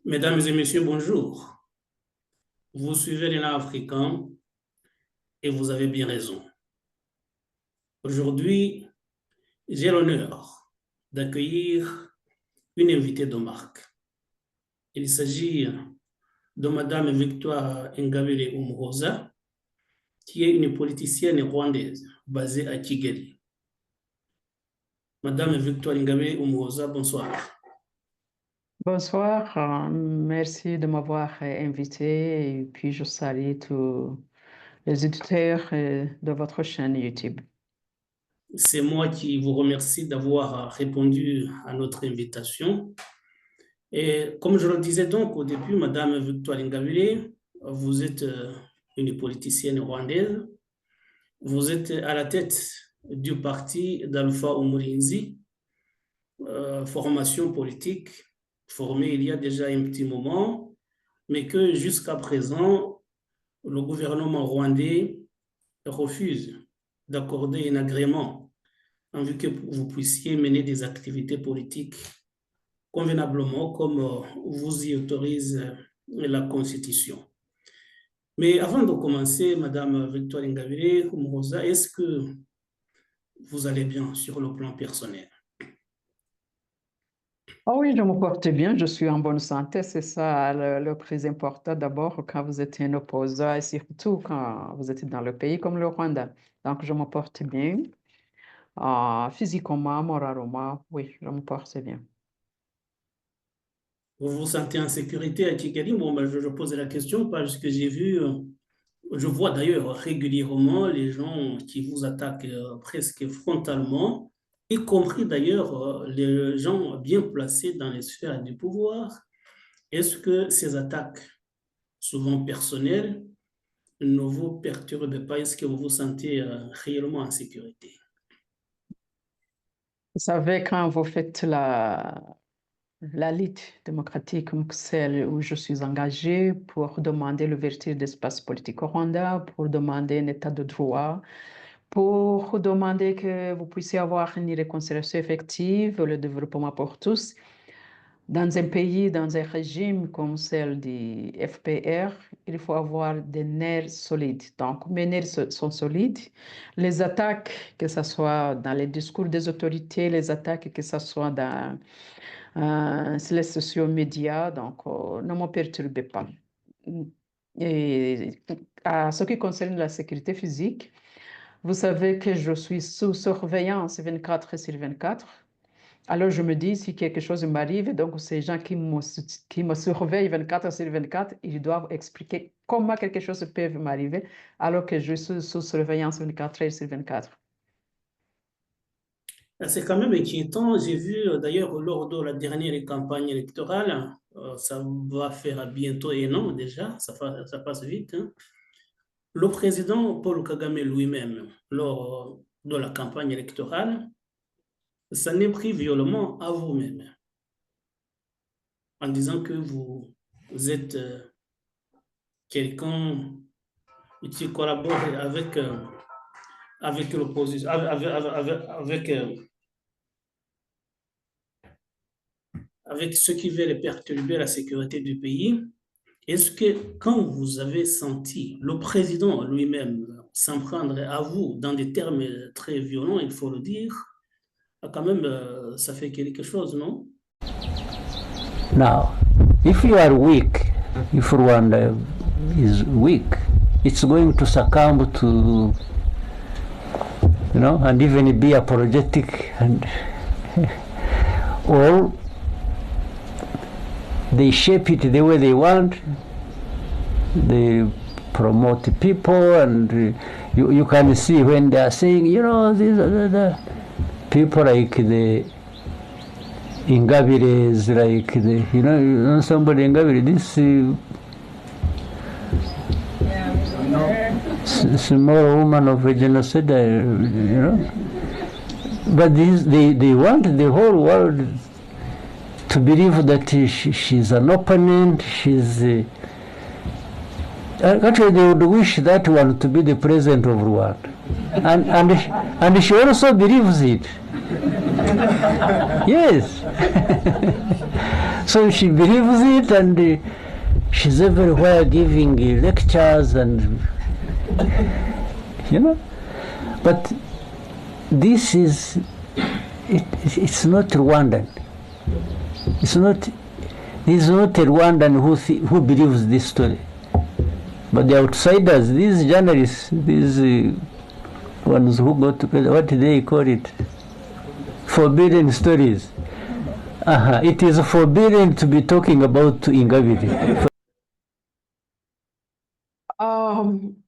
Mesdames et messieurs, bonjour. Vous suivez l'Élan africain et vous avez bien raison. Aujourd'hui, j'ai l'honneur d'accueillir une invitée de marque. Il s'agit de Madame Victoire Ingabire Umuhoza, qui est une politicienne rwandaise basée à Kigali. Madame Victoire Ingabire Umuhoza, bonsoir. Bonsoir, merci de m'avoir invité et puis je salue tous les auditeurs de votre chaîne YouTube. C'est moi qui vous remercie d'avoir répondu à notre invitation. Et comme je le disais donc au début, Madame Victoire Ingabire, vous êtes une politicienne rwandaise. Vous êtes à la tête du parti d'Alpha Umurinzi, formation politique formée il y a déjà un petit moment, mais que jusqu'à présent, le gouvernement rwandais refuse d'accorder un agrément en vue que vous puissiez mener des activités politiques convenablement comme vous y autorise la Constitution. Mais avant de commencer, Madame Victoire Ingabire Umuhoza, est-ce que vous allez bien sur le plan personnel? Ah oui, je me porte bien, je suis en bonne santé, c'est ça le plus important d'abord quand vous êtes un opposant et surtout quand vous êtes dans le pays comme le Rwanda. Donc je me porte bien, physiquement, moralement, oui, je me porte bien. Vous vous sentez en sécurité à Kigali? Bon, ben, je pose la question parce que j'ai vu, je vois d'ailleurs régulièrement les gens qui vous attaquent presque frontalement, y compris d'ailleurs les gens bien placés dans les sphères du pouvoir. Est-ce que ces attaques, souvent personnelles, ne vous perturbent pas? Est-ce que vous vous sentez réellement en sécurité? Vous savez, quand vous faites la lutte démocratique comme celle où je suis engagée pour demander l'ouverture d'espace politique au Rwanda, pour demander un état de droit, pour demander que vous puissiez avoir une réconciliation effective, le développement pour tous. Dans un pays, dans un régime comme celle du FPR, il faut avoir des nerfs solides. Donc, mes nerfs sont solides. Les attaques, que ce soit dans les discours des autorités, les attaques, que ce soit dans sur les sociaux médias, donc ne me perturbez pas. Et à ce qui concerne la sécurité physique, vous savez que je suis sous surveillance 24 sur 24. Alors je me dis, si quelque chose m'arrive, donc ces gens qui me surveillent 24 sur 24, ils doivent expliquer comment quelque chose peut m'arriver alors que je suis sous surveillance 24 heures sur 24. C'est quand même inquiétant. J'ai vu d'ailleurs lors de la dernière campagne électorale, ça va faire bientôt un an déjà, ça passe vite, hein. Le président Paul Kagame lui-même, lors de la campagne électorale, s'en est pris violemment à vous-même en disant que vous êtes quelqu'un qui collabore avec l'opposition, avec ceux qui veulent perturber la sécurité du pays. Est-ce que quand vous avez senti le président lui-même s'en prendre à vous dans des termes très violents, il faut le dire, quand même, ça fait quelque chose, non? Now, if you are weak, if Rwanda is weak, it's going to succumb to, and even be apologetic, and or they shape it the way they want. They promote people, and you can see when they are saying, these are the people like the Ingabires, like somebody Ingabire, this small woman of a genocide, But they want the whole world to believe that she's an opponent, actually they would wish that one to be the president of Rwanda. And she also believes it. Yes. So she believes it, and she's everywhere giving lectures, and you know. But this is, it's not Rwandan. It's not. He's not a Rwandan who believes this story. But the outsiders, these journalists, these ones who go to, what do they call it? Forbidden stories. It is forbidden to be talking about Ingabire.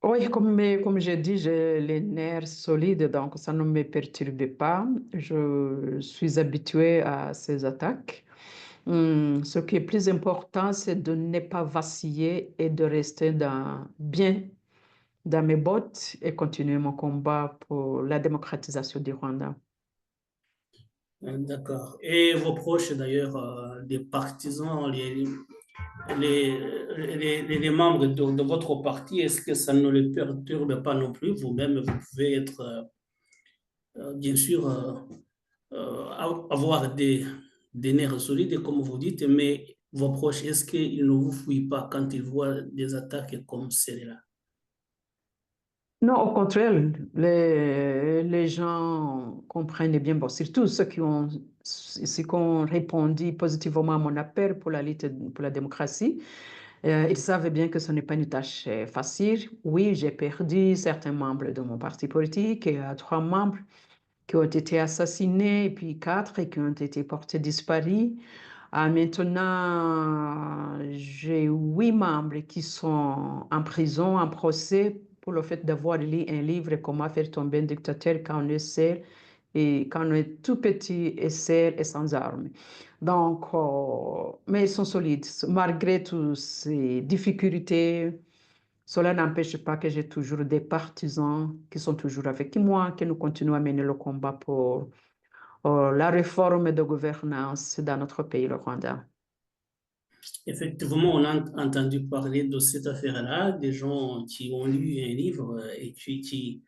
Oui, comme j'ai dit, j'ai les nerfs solides, donc ça ne me perturbe pas. Je suis habituée à ces attaques. Ce qui est plus important, c'est de ne pas vaciller et de rester bien dans mes bottes et continuer mon combat pour la démocratisation du Rwanda. D'accord. Et vos proches, d'ailleurs, des partisans, les membres de votre parti, est-ce que ça ne les perturbe pas non plus? Vous-même, vous pouvez être, bien sûr, avoir des nerfs solides, comme vous dites, mais vos proches, est-ce qu'ils ne vous fuient pas quand ils voient des attaques comme celle-là? Non, au contraire, les gens comprennent bien, bon, surtout ceux qui ont répondu positivement à mon appel pour la lutte pour la démocratie. Ils savent bien que ce n'est pas une tâche facile. Oui, j'ai perdu certains membres de mon parti politique et 3 membres qui ont été assassinés, et puis 4 qui ont été portés disparus. Maintenant, j'ai 8 membres qui sont en prison, en procès, pour le fait d'avoir lu un livre Comment faire tomber un dictateur quand on est seul et quand on est tout petit et seul et sans armes. Donc, mais ils sont solides. Malgré toutes ces difficultés, cela n'empêche pas que j'ai toujours des partisans qui sont toujours avec moi, que nous continuons à mener le combat pour la réforme de gouvernance dans notre pays, le Rwanda. Effectivement, on a entendu parler de cette affaire-là, des gens qui ont lu un livre et qui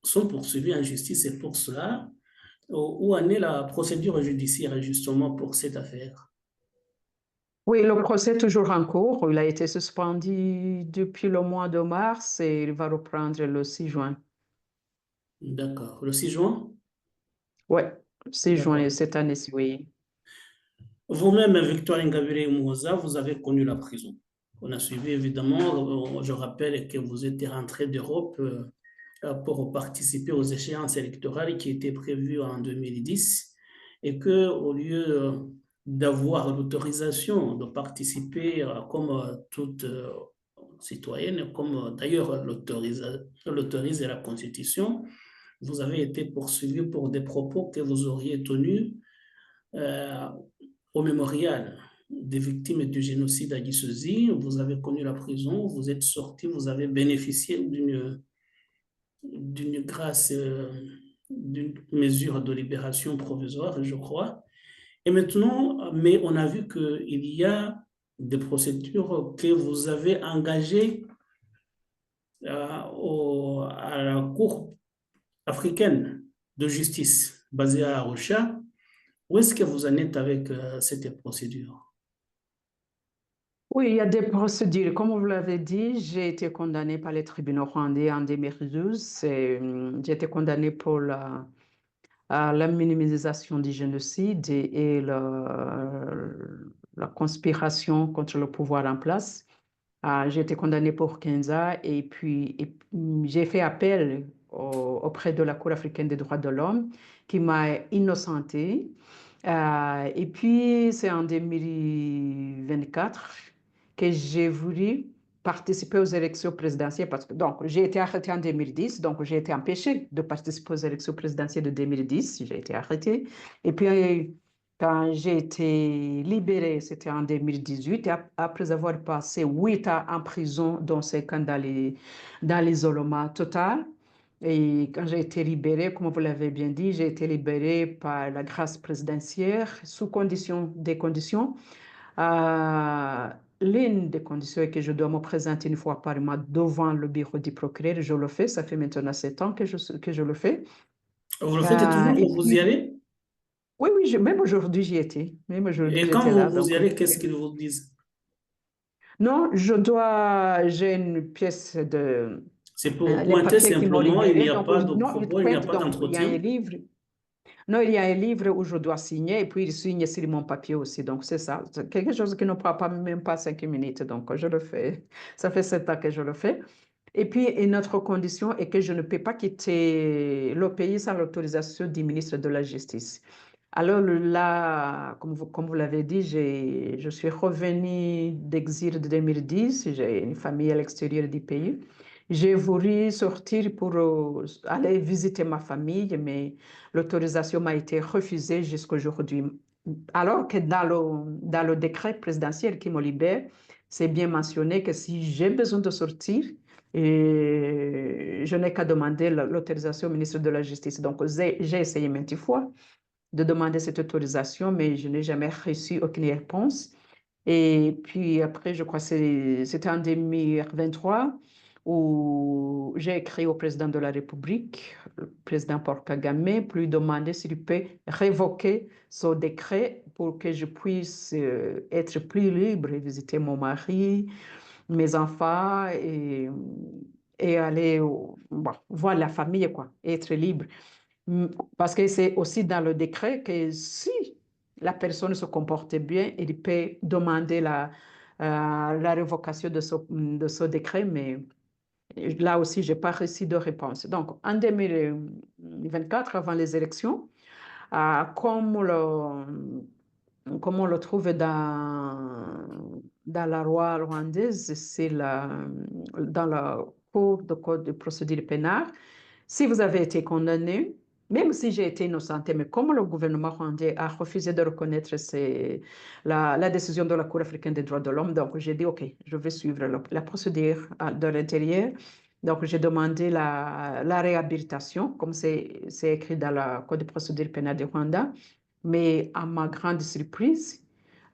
sont poursuivis en justice, et pour cela, où en est la procédure judiciaire justement pour cette affaire? Oui, le procès est toujours en cours. Il a été suspendu depuis le mois de mars et il va reprendre le 6 juin. D'accord. Le 6 juin? Oui, 6 juin D'accord. cette année-ci, oui. Vous-même, Victoire Ingabire Umuhoza, vous avez connu la prison. On a suivi évidemment, je rappelle que vous êtes rentré d'Europe pour participer aux échéances électorales qui étaient prévues en 2010 et que au lieu d'avoir l'autorisation de participer comme toute citoyenne, comme d'ailleurs l'autorise la Constitution, vous avez été poursuivi pour des propos que vous auriez tenus euh, au mémorial des victimes du génocide à Gisozi. Vous avez connu la prison, vous êtes sorti, vous avez bénéficié d'une grâce, d'une mesure de libération provisoire, je crois. Et maintenant, mais on a vu qu'il y a des procédures que vous avez engagées à la Cour africaine de justice basée à Arusha. Où est-ce que vous en êtes avec cette procédure? Oui, il y a des procédures. Comme vous l'avez dit, j'ai été condamnée par les tribunaux rwandais en 2012. J'ai été condamnée pour la minimisation du génocide et la conspiration contre le pouvoir en place. J'ai été condamnée pour 15 ans et puis j'ai fait appel auprès de la Cour africaine des droits de l'homme qui m'a innocentée. Et puis c'est en 2024 que j'ai voulu participer aux élections présidentielles parce que donc j'ai été arrêtée en 2010, donc j'ai été empêchée de participer aux élections présidentielles de 2010, j'ai été arrêtée. Et puis quand j'ai été libérée, c'était en 2018, et après avoir passé 8 ans en prison, dont 5 ans dans l'isolement total. Et quand j'ai été libérée, comme vous l'avez bien dit, j'ai été libérée par la grâce présidentielle sous des conditions. L'une des conditions est que je dois me présenter une fois par mois devant le bureau du procureur. Je le fais, ça fait maintenant 7 ans que je le fais. Vous le faites toujours Et quand vous y puis, allez? Oui, oui, même aujourd'hui, j'y étais. Même aujourd'hui, Et quand j'étais là. vous y Donc, allez, qu'est-ce qu'ils vous disent? non, j'ai une pièce de, C'est pour les pointer papiers qui m'ont simplement, il n'y libéré. a Donc, pas de non, propos, il n'y a pas donc, il y a un d'entretien. livre. Non, il y a un livre où je dois signer et puis il signe sur mon papier aussi. Donc, c'est ça. C'est quelque chose qui ne prend pas, même pas 5 minutes. Donc, je le fais. Ça fait 7 ans que je le fais. Et puis, une autre condition est que je ne peux pas quitter le pays sans l'autorisation du ministre de la Justice. Alors là, comme vous l'avez dit, je suis revenue d'exil de 2010. J'ai une famille à l'extérieur du pays. J'ai voulu sortir pour aller visiter ma famille, mais l'autorisation m'a été refusée jusqu'à aujourd'hui. Alors que dans le décret présidentiel qui me libère, c'est bien mentionné que si j'ai besoin de sortir, je n'ai qu'à demander l'autorisation au ministre de la Justice. Donc, j'ai essayé maintes fois de demander cette autorisation, mais je n'ai jamais reçu aucune réponse. Et puis après, je crois que c'était en 2023 où j'ai écrit au président de la République, le président Paul Kagame, pour lui demander s'il peut révoquer ce décret pour que je puisse être plus libre et visiter mon mari, mes enfants et aller bon, voir la famille, quoi, être libre. Parce que c'est aussi dans le décret que si la personne se comporte bien, il peut demander la révocation de ce décret, mais là aussi, je n'ai pas reçu de réponse. Donc, en 2024, avant les élections, comme comme on le trouve dans la loi rwandaise, c'est dans la Cour de code de procédure pénale. Si vous avez été condamné, même si j'ai été innocente, mais comme le gouvernement rwandais a refusé de reconnaître la décision de la Cour africaine des droits de l'homme, donc j'ai dit, OK, je vais suivre la procédure de l'intérieur. Donc, j'ai demandé la réhabilitation, comme c'est écrit dans le Code de procédure pénale du Rwanda. Mais à ma grande surprise,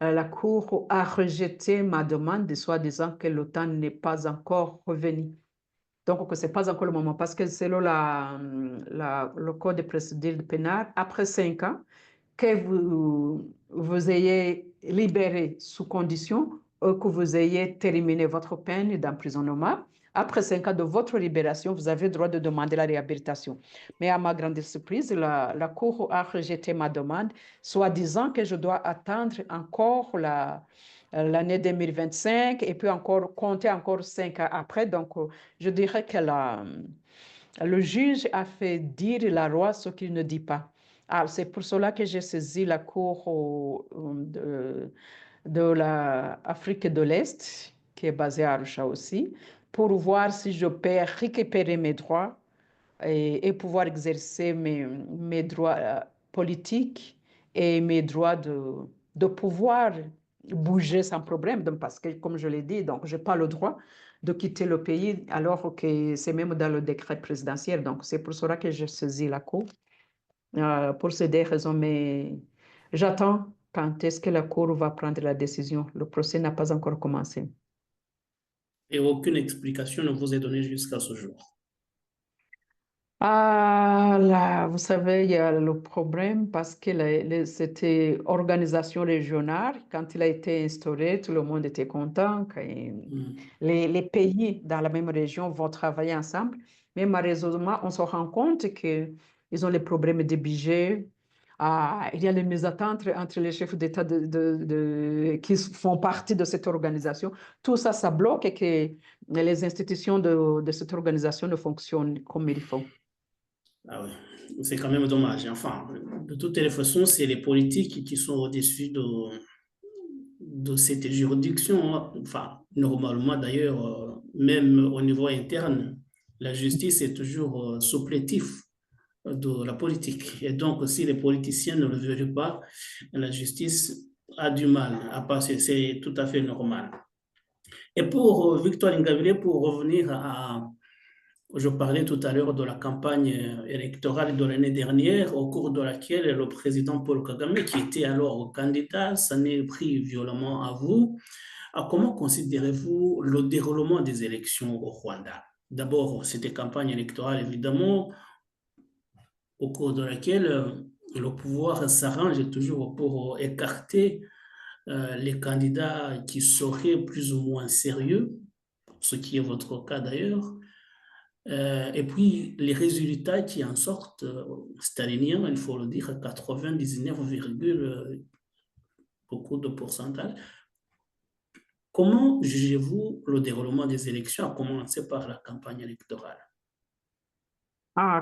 la Cour a rejeté ma demande, soi-disant que l'OTAN n'est pas encore revenu. Donc, ce n'est pas encore le moment parce que selon le Code de procédure pénale, après 5 ans, que vous ayez libéré sous condition ou que vous ayez terminé votre peine d'emprisonnement, après 5 ans de votre libération, vous avez le droit de demander la réhabilitation. Mais à ma grande surprise, la Cour a rejeté ma demande, soit disant que je dois attendre encore l'année 2025 et puis encore compter encore 5 ans après. Donc, je dirais que le juge a fait dire la loi ce qu'il ne dit pas. Alors, c'est pour cela que j'ai saisi la Cour de l'Afrique de l'Est, qui est basée à Arusha aussi, pour voir si je peux récupérer mes droits et pouvoir exercer mes droits politiques et mes droits de pouvoir bouger sans problème. Donc, parce que, comme je l'ai dit, donc, je n'ai pas le droit de quitter le pays alors que c'est même dans le décret présidentiel. Donc, c'est pour cela que j'ai saisi la Cour pour ces deux raisons. Mais j'attends quand est-ce que la Cour va prendre la décision. Le procès n'a pas encore commencé. Et aucune explication ne vous est donnée jusqu'à ce jour. Ah, là, vous savez, il y a le problème parce que c'était organisation régionale. Quand il a été instauré, tout le monde était content. Les pays dans la même région vont travailler ensemble. Mais malheureusement, on se rend compte qu'ils ont les problèmes de budget. Ah, il y a les mésententes entre les chefs d'État qui font partie de cette organisation. Tout ça, ça bloque et que les institutions de cette organisation ne fonctionnent comme il faut. Ah ouais, c'est quand même dommage. Enfin, de toutes les façons, c'est les politiques qui sont au-dessus de cette juridiction. Enfin, normalement d'ailleurs, même au niveau interne, la justice est toujours supplétif de la politique. Et donc, si les politiciens ne le veulent pas, la justice a du mal à passer. C'est tout à fait normal. Et pour Victoire Ingabire, pour revenir à je parlais tout à l'heure de la campagne électorale de l'année dernière, au cours de laquelle le président Paul Kagame, qui était alors candidat, s'en est pris violemment à vous. Alors, comment considérez-vous le déroulement des élections au Rwanda? D'abord, c'était campagne électorale, évidemment, au cours de laquelle le pouvoir s'arrange toujours pour écarter les candidats qui seraient plus ou moins sérieux, ce qui est votre cas d'ailleurs, et puis les résultats qui en sortent staliniens, il faut le dire, à 99, beaucoup de pourcentage. Comment jugez-vous le déroulement des élections, à commencer par la campagne électorale?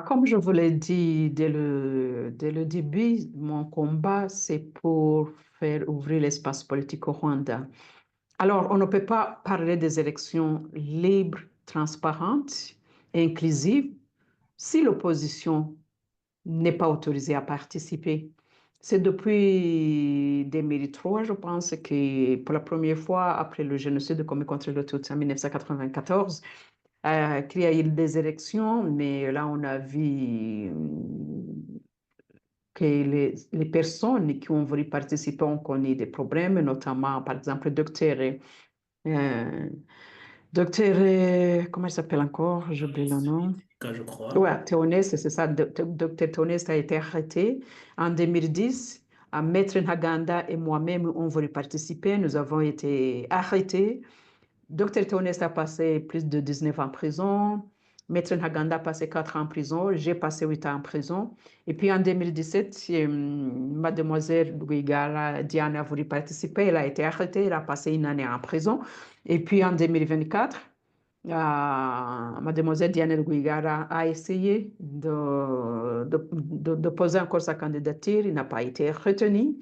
Comme je vous l'ai dit dès le début, mon combat, c'est pour faire ouvrir l'espace politique au Rwanda. Alors, on ne peut pas parler des élections libres, transparentes et inclusives si l'opposition n'est pas autorisée à participer. C'est depuis 2003, je pense, que pour la première fois, après le génocide commis contre le Tutsi en 1994, qu'il y a eu des élections, mais là, on a vu que les personnes qui ont voulu participer ont connu des problèmes, notamment, par exemple, comment il s'appelle encore? J'oublie le nom. Je crois. Ouais, Théoneste, c'est ça. Docteur Théoneste a été arrêté en 2010. Maître Ntaganda et moi-même, on voulu participer. Nous avons été arrêtés. Docteur Théoneste a passé plus de 19 ans en prison. Maître Ntaganda a passé 4 ans en prison. J'ai passé 8 ans en prison. Et puis en 2017, mademoiselle Rwigara Diane a voulu participer. Elle a été arrêtée. Elle a passé 1 année en prison. Et puis en 2024, mademoiselle Diane Rwigara a essayé de poser encore sa candidature. Il n'a pas été retenu.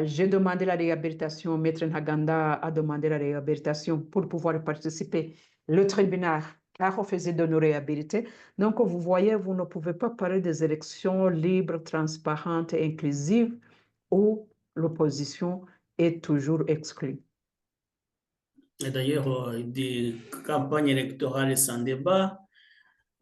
J'ai demandé la réhabilitation. Maître Ntaganda a demandé la réhabilitation pour pouvoir participer. Le tribunal a refusé de nous réhabiliter. Donc, vous voyez, vous ne pouvez pas parler des élections libres, transparentes et inclusives où l'opposition est toujours exclue. Et d'ailleurs, des campagnes électorales sans débat.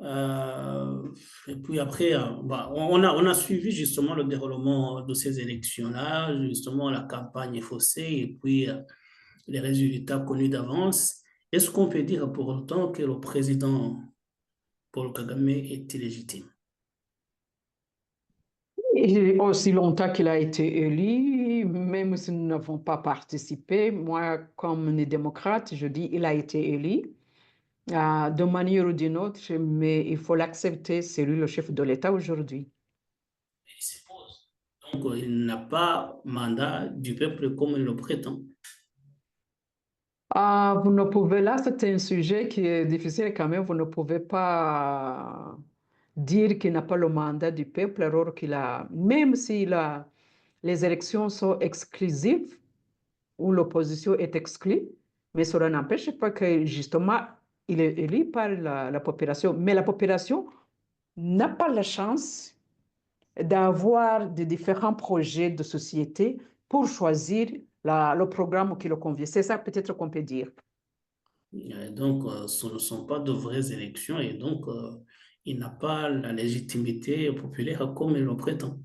Et puis après, on a suivi justement le déroulement de ces élections-là, justement la campagne faussée et puis les résultats connus d'avance. Est-ce qu'on peut dire pour autant que le président Paul Kagame est illégitime? Et aussi longtemps qu'il a été élu, même si nous n'avons pas participé, moi, comme démocrate, je dis il a été élu de manière ou d'une autre, mais il faut l'accepter, c'est lui le chef de l'État aujourd'hui. Il suppose. Donc, il n'a pas mandat du peuple comme il le prétend. Vous ne pouvez, là, c'est un sujet qui est difficile quand même, vous ne pouvez pas dire qu'il n'a pas le mandat du peuple, alors qu'il a, même si les élections sont exclusives, où l'opposition est exclue, mais cela n'empêche pas que justement, il est élu par la population. Mais la population n'a pas la chance d'avoir des différents projets de société pour choisir le programme qui le convient. C'est ça peut-être qu'on peut dire. Donc, ce ne sont pas de vraies élections et donc, il n'a pas la légitimité populaire comme il le prétend.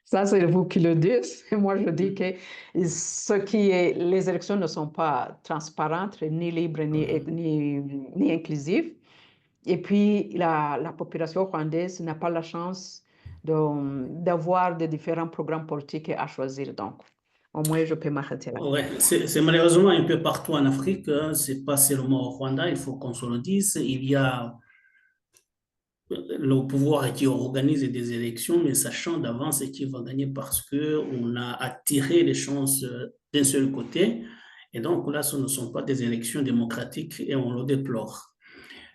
Ça, c'est vous qui le dites. Moi, je dis que les élections ne sont pas transparentes, ni libres, ni inclusives. Et puis, la population rwandaise n'a pas la chance d'avoir des différents programmes politiques à choisir. Donc, au moins, je peux m'arrêter là. Ouais, c'est malheureusement un peu partout en Afrique, hein. C'est pas seulement au Rwanda, il faut qu'on se le dise. Il y a le pouvoir qui organise des élections, mais sachant d'avance qui va gagner parce qu'on a attiré les chances d'un seul côté. Et donc là, ce ne sont pas des élections démocratiques et on le déplore.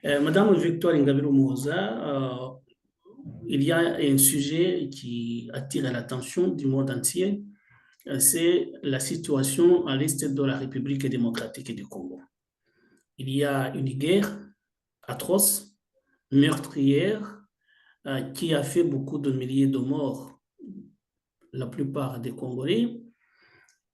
Madame Victoire Ingabire Umuhoza, il y a un sujet qui attire l'attention du monde entier, c'est la situation à l'est de la République démocratique du Congo. Il y a une guerre atroce, meurtrière, qui a fait beaucoup de milliers de morts, la plupart des Congolais.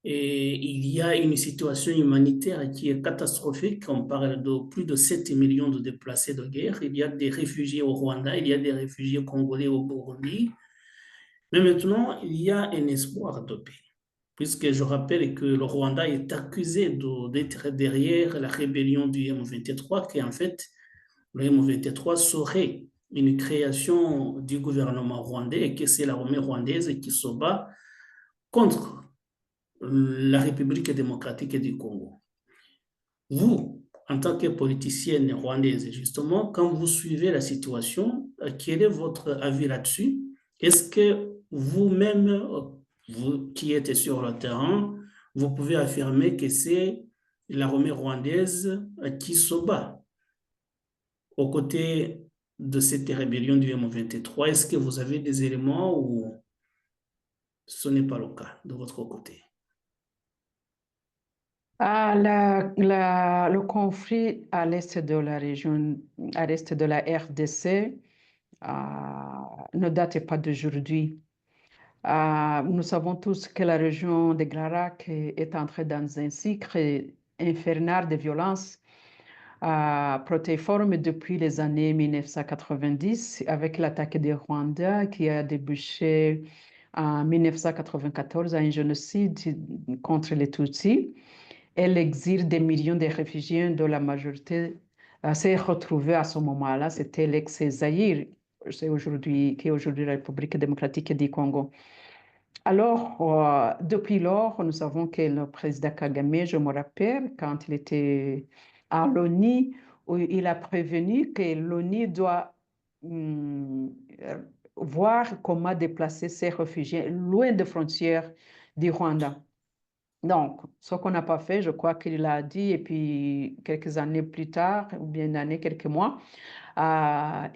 Et il y a une situation humanitaire qui est catastrophique. On parle de plus de 7 millions de déplacés de guerre. Il y a des réfugiés au Rwanda, il y a des réfugiés congolais au Burundi. Mais maintenant, il y a un espoir de paix, puisque je rappelle que le Rwanda est accusé d'être derrière la rébellion du M23, qui en fait, le M23 serait une création du gouvernement rwandais et que c'est l'armée rwandaise qui se bat contre la République démocratique du Congo. Vous, en tant que politicienne rwandaise, justement, quand vous suivez la situation, quel est votre avis là-dessus? Est-ce que vous-même, vous qui êtes sur le terrain, vous pouvez affirmer que c'est l'armée rwandaise qui se bat aux côtés de cette rébellion du M23? Est-ce que vous avez des éléments ou ce n'est pas le cas de votre côté? Le conflit à l'est de la région, à l'est de la RDC, ne date pas d'aujourd'hui. Nous savons tous que la région de Glarac est entrée dans un cycle infernal de violence protéiforme depuis les années 1990 avec l'attaque des Rwandais qui a débouché en 1994 à un génocide contre les Tutsis et l'exil des millions de réfugiés dont la majorité s'est retrouvée à ce moment-là. C'était l'ex-Zaïre, qui est aujourd'hui la République démocratique du Congo. Alors, depuis lors, nous savons que le président Kagame, je me rappelle, quand il était à l'ONU, où il a prévenu que l'ONU doit voir comment déplacer ces réfugiés loin des frontières du Rwanda. Donc, ce qu'on n'a pas fait, je crois qu'il l'a dit, et puis quelques années plus tard, ou bien une année, quelques mois, le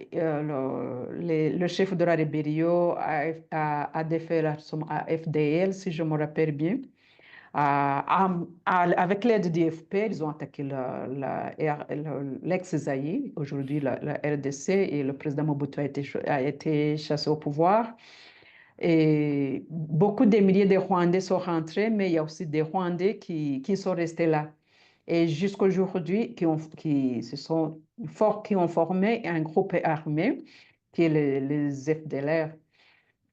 chef de la rébellion a défait la FDL, si je me rappelle bien. Avec l'aide du FP, ils ont attaqué l'ex-Zaïre, aujourd'hui la RDC, et le président Mobutu a été chassé au pouvoir. Et beaucoup de milliers de Rwandais sont rentrés, mais il y a aussi des Rwandais qui sont restés là. Et jusqu'à aujourd'hui, qui ont formé un groupe armé, qui est les FDLR.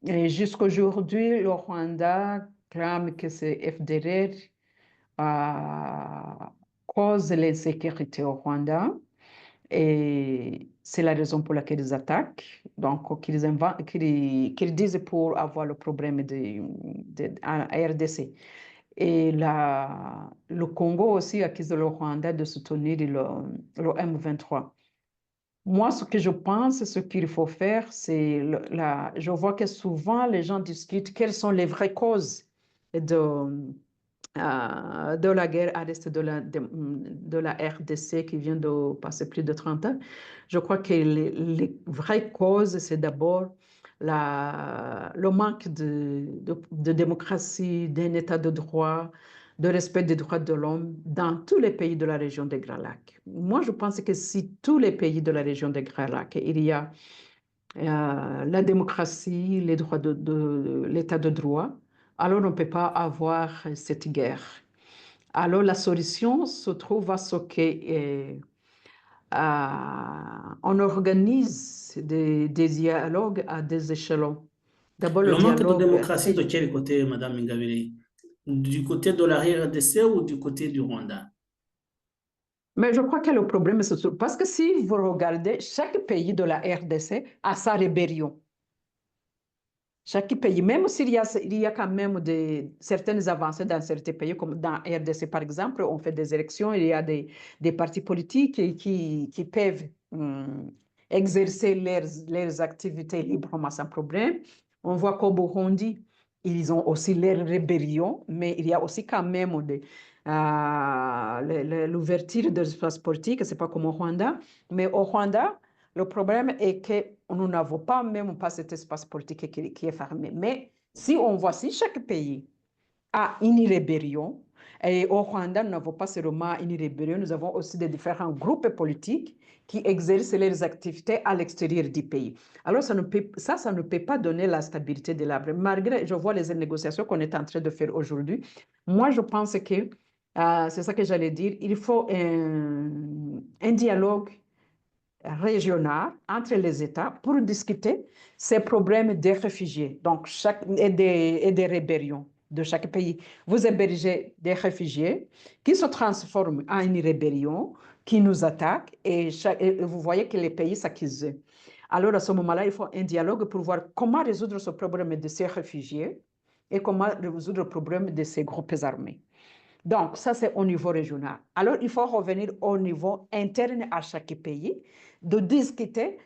Et jusqu'à aujourd'hui, le Rwanda clame que ces FDLR causent l'insécurité au Rwanda. Et c'est la raison pour laquelle ils attaquent. Donc, qu'ils disent pour avoir le problème à RDC. Et le Congo aussi accuse le Rwanda de soutenir le M23. Moi, ce que je pense, ce qu'il faut faire, c'est, je vois que souvent les gens discutent quelles sont les vraies causes de la guerre à l'est de la RDC qui vient de passer plus de 30 ans. Je crois que les vraies causes, c'est d'abord le manque de démocratie, d'un état de droit, de respect des droits de l'homme dans tous les pays de la région des Grands Lacs. Moi, je pense que si tous les pays de la région des Grands Lacs, il y a la démocratie, les droits de l'état de droit, alors on ne peut pas avoir cette guerre. Alors la solution se trouve à ce qu'on organise des dialogues à des échelons. D'abord le Le manque de dialogue. démocratie de quel côté, Madame Ngabire? Du côté de la RDC ou du côté du Rwanda? Mais je crois que le problème, c'est parce que si vous regardez, chaque pays de la RDC a sa rébellion. Chaque pays, même s'il y a quand même certaines avancées dans certains pays, comme dans RDC par exemple, on fait des élections, il y a des partis politiques qui peuvent exercer leurs activités librement sans problème. On voit qu'au Burundi, ils ont aussi leurs rébellions, mais il y a aussi quand même l'ouverture de l'espace politique, ce n'est pas comme au Rwanda, mais au Rwanda, le problème est que nous n'avons pas même pas cet espace politique qui est fermé. Mais si on voit, si chaque pays a une rébellion, et au Rwanda, nous n'avons pas seulement une rébellion, nous avons aussi des différents groupes politiques qui exercent leurs activités à l'extérieur du pays. Alors, ça ne peut pas donner la stabilité de l'arbre. Malgré, je vois les négociations qu'on est en train de faire aujourd'hui, moi, je pense que, c'est ça que j'allais dire, il faut un dialogue régional entre les États pour discuter ces problèmes des réfugiés et des rébellions de chaque pays. Vous hébergez des réfugiés qui se transforment en une rébellion, qui nous attaquent et vous voyez que les pays s'accusent. Alors, à ce moment-là, il faut un dialogue pour voir comment résoudre ce problème de ces réfugiés et comment résoudre le problème de ces groupes armés. Donc, ça, c'est au niveau régional. Alors, il faut revenir au niveau interne à chaque pays, de discuter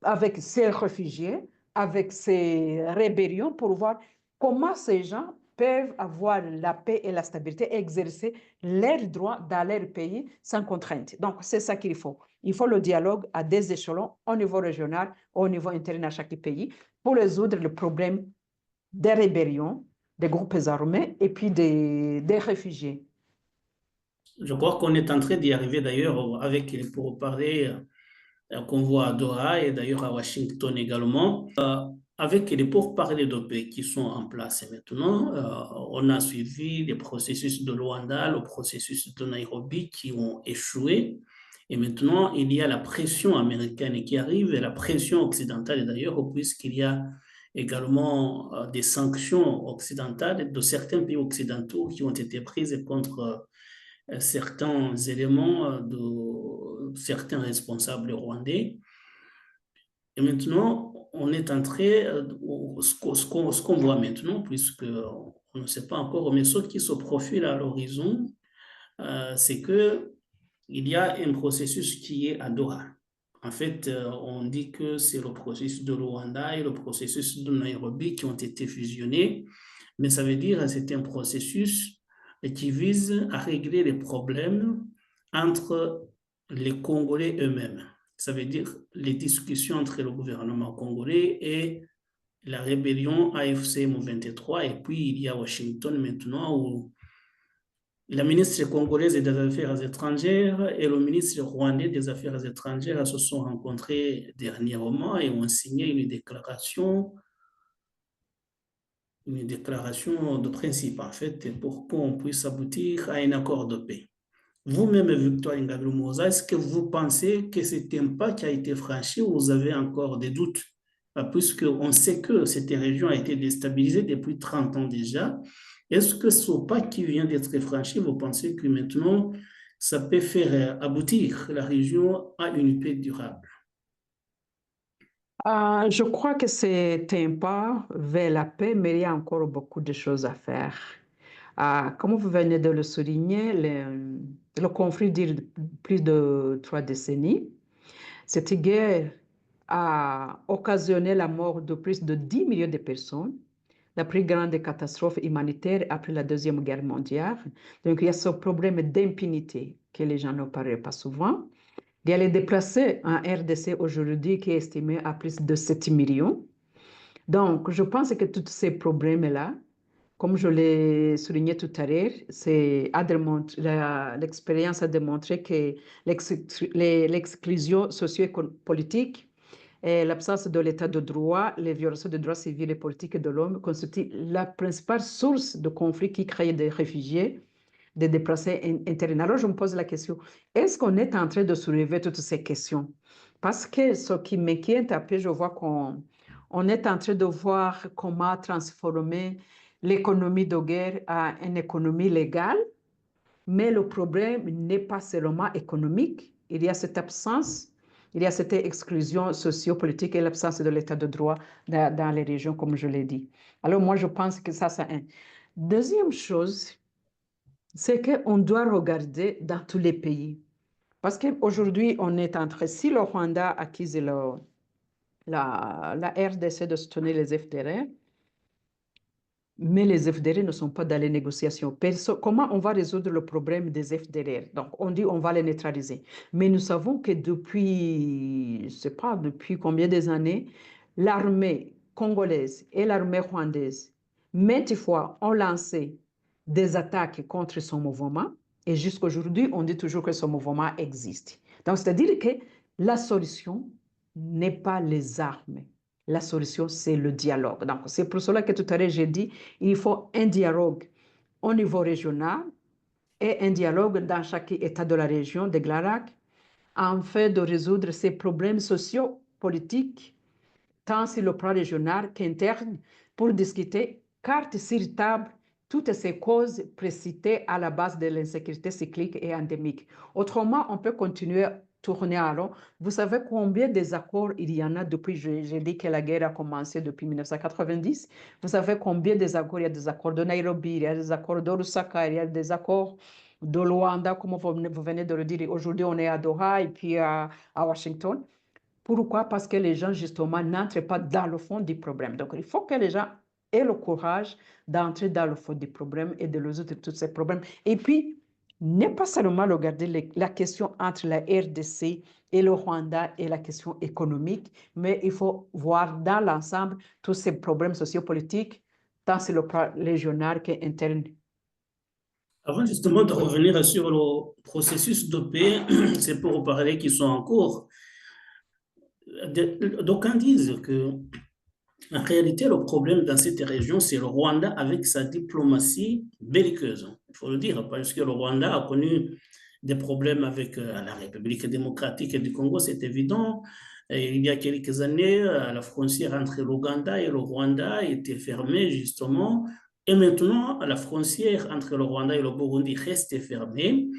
avec ces réfugiés, avec ces rébellions, pour voir comment ces gens peuvent avoir la paix et la stabilité, exercer leurs droits dans leur pays sans contrainte. Donc, c'est ça qu'il faut. Il faut le dialogue à des échelons, au niveau régional, au niveau interne à chaque pays, pour résoudre le problème des rébellions, des groupes armés et puis des réfugiés. Je crois qu'on est en train d'y arriver d'ailleurs avec les pourparlers qu'on voit à Doha et d'ailleurs à Washington également. Avec les pourparlers de paix qui sont en place maintenant, on a suivi les processus de Luanda, le processus de Nairobi qui ont échoué. Et maintenant, il y a la pression américaine qui arrive et la pression occidentale d'ailleurs, puisqu'il y a également des sanctions occidentales de certains pays occidentaux qui ont été prises contre certains éléments de certains responsables rwandais. Et maintenant, on est entré, ce qu'on voit maintenant, puisque on ne sait pas encore, mais ce qui se profile à l'horizon, c'est que il y a un processus qui est à Doha. En fait, on dit que c'est le processus de Rwanda et le processus de Nairobi qui ont été fusionnés, mais ça veut dire que c'est un processus qui vise à régler les problèmes entre les Congolais eux-mêmes. Ça veut dire les discussions entre le gouvernement congolais et la rébellion AFC M23. Et puis, il y a Washington maintenant où la ministre congolaise des Affaires étrangères et le ministre rwandais des Affaires étrangères se sont rencontrés dernièrement et ont signé une déclaration de principe, en fait, pour qu'on puisse aboutir à un accord de paix. Vous-même, Victoire Ingabire-Umuhoza, est-ce que vous pensez que c'est un pas qui a été franchi ou vous avez encore des doutes? Puisqu'on sait que cette région a été déstabilisée depuis 30 ans déjà. Est-ce que ce pas qui vient d'être franchi, vous pensez que maintenant, ça peut faire aboutir la région à une paix durable? Je crois que c'est un pas vers la paix, mais il y a encore beaucoup de choses à faire. Comme vous venez de le souligner, le conflit dure plus de 3 décennies. Cette guerre a occasionné la mort de plus de 10 millions de personnes, la plus grande catastrophe humanitaire après la Deuxième Guerre mondiale. Donc, il y a ce problème d'impunité que les gens ne parlent pas souvent. Il y a les déplacés en RDC aujourd'hui qui est estimé à plus de 7 millions. Donc, je pense que tous ces problèmes-là, comme je l'ai souligné tout à l'heure, l'expérience a démontré que l'exclusion socio-politique et l'absence de l'état de droit, les violations des droits civils et politiques de l'homme constituent la principale source de conflits qui créent des réfugiés, des déplacés internes. Alors, je me pose la question, est-ce qu'on est en train de soulever toutes ces questions? Parce que ce qui m'inquiète un peu, je vois qu'on est en train de voir comment transformer l'économie de guerre en une économie légale, mais le problème n'est pas seulement économique. Il y a cette absence, il y a cette exclusion sociopolitique et l'absence de l'état de droit dans les régions, comme je l'ai dit. Alors moi, je pense que ça, c'est un. Deuxième chose, c'est qu'on doit regarder dans tous les pays. Parce qu'aujourd'hui, on est en train, si le Rwanda accuse la RDC de soutenir les FDR, mais les FDR ne sont pas dans les négociations. Comment on va résoudre le problème des FDR? Donc, on dit on va les neutraliser. Mais nous savons que depuis, je ne sais pas depuis combien d'années, l'armée congolaise et l'armée rwandaise, maintes fois, ont lancé des attaques contre son mouvement. Et jusqu'à aujourd'hui, on dit toujours que ce mouvement existe. Donc, c'est-à-dire que la solution n'est pas les armes. La solution, c'est le dialogue. Donc, c'est pour cela que tout à l'heure, j'ai dit il faut un dialogue au niveau régional et un dialogue dans chaque État de la région de Glarac afin de résoudre ces problèmes sociaux, politiques, tant sur le plan régional qu'interne, pour discuter carte sur table toutes ces causes précitées à la base de l'insécurité cyclique et endémique. Autrement, on peut continuer tourner à rond. Vous savez combien des accords il y en a depuis, j'ai dit que la guerre a commencé depuis 1990. Vous savez combien des accords, il y a des accords de Nairobi, il y a des accords de Lusaka, il y a des accords de Luanda, comme vous venez de le dire. Aujourd'hui, on est à Doha et puis à Washington. Pourquoi? Parce que les gens, justement, n'entrent pas dans le fond du problème. Donc, il faut que les gens aient le courage d'entrer dans le fond du problème et de résoudre tous ces problèmes. Et puis, ne pas seulement regarder la question entre la RDC et le Rwanda et la question économique, mais il faut voir dans l'ensemble tous ces problèmes sociopolitiques, tant sur le plan régional qu'interne. Avant justement de revenir sur le processus de paix, c'est pour parler qui sont en cours. D'aucuns disent que en réalité, le problème dans cette région, c'est le Rwanda avec sa diplomatie belliqueuse. Il faut le dire, parce que le Rwanda a connu des problèmes avec la République démocratique du Congo, c'est évident. Et il y a quelques années, la frontière entre l'Ouganda et le Rwanda était fermée, justement. Et maintenant, la frontière entre le Rwanda et le Burundi reste fermée